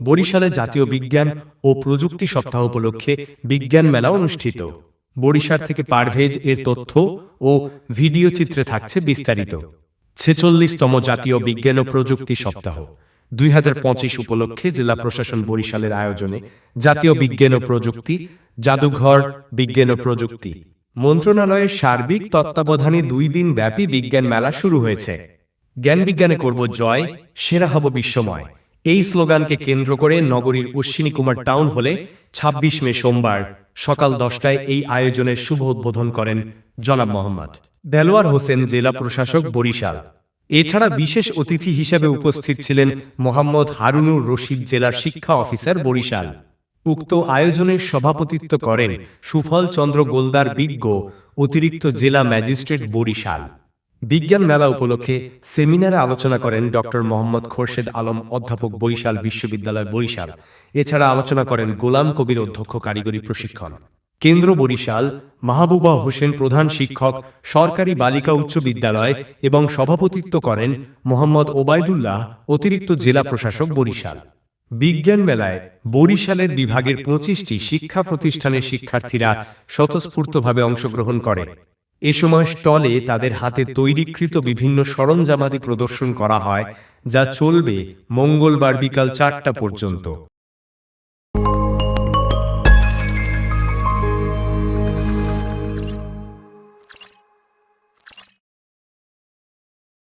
বরিশালে জাতীয় বিজ্ঞান ও প্রযুক্তি সপ্তাহ উপলক্ষে বিজ্ঞান মেলা অনুষ্ঠিত। বরিশাল থেকে পারভেজ এর তথ্য ও ভিডিও চিত্রে থাকছে বিস্তারিত। ৪৬তম জাতীয় বিজ্ঞান ও প্রযুক্তি সপ্তাহ ২০২৫ উপলক্ষে জেলা প্রশাসন বরিশালের আয়োজনে জাতীয় বিজ্ঞান ও প্রযুক্তি জাদুঘর বিজ্ঞান ও প্রযুক্তি মন্ত্রণালয়ের সার্বিক তত্ত্বাবধানে ২ দিন ব্যাপী বিজ্ঞান মেলা শুরু হয়েছে। জ্ঞান বিজ্ঞানে করব জয়, সেরা হব বিশ্বময়, এই স্লোগানকে কেন্দ্র করে নগরীর অশ্বিনী কুমার টাউন হলে ২৬ মে সোমবার সকাল ১০টায় এই আয়োজনের শুভ উদ্বোধন করেন জনাব মোহাম্মদ দেলোয়ার হোসেন, জেলা প্রশাসক বরিশাল। এছাড়া বিশেষ অতিথি হিসেবে উপস্থিত ছিলেন মোহাম্মদ হারুনুর রশিদ, জেলার শিক্ষা অফিসার বরিশাল। উক্ত আয়োজনের সভাপতিত্ব করেন সুফল চন্দ্র গোলদার, বিজ্ঞ অতিরিক্ত জেলা ম্যাজিস্ট্রেট বরিশাল। বিজ্ঞান মেলা উপলক্ষে সেমিনারে আলোচনা করেন ডক্টর মোহাম্মদ খোরশেদ আলম, অধ্যাপক, বরিশাল বিশ্ববিদ্যালয় বরিশাল। এছাড়া আলোচনা করেন গোলাম কবির, অধ্যক্ষ, কারিগরি প্রশিক্ষণ কেন্দ্র বরিশাল, মাহবুবা হোসেন, প্রধান শিক্ষক, সরকারি বালিকা উচ্চ বিদ্যালয়, এবং সভাপতিত্ব করেন মোহাম্মদ ওবায়দুল্লাহ, অতিরিক্ত জেলা প্রশাসক বরিশাল। বিজ্ঞান মেলায় বরিশালের বিভাগের ২৫টি শিক্ষা প্রতিষ্ঠানের শিক্ষার্থীরা স্বতঃস্ফূর্তভাবে অংশগ্রহণ করে। এ সময় স্টলে তাদের হাতে তৈরিকৃত বিভিন্ন সরঞ্জামাদি প্রদর্শন করা হয়, যা চলবে মঙ্গলবার বিকাল ৪টা পর্যন্ত।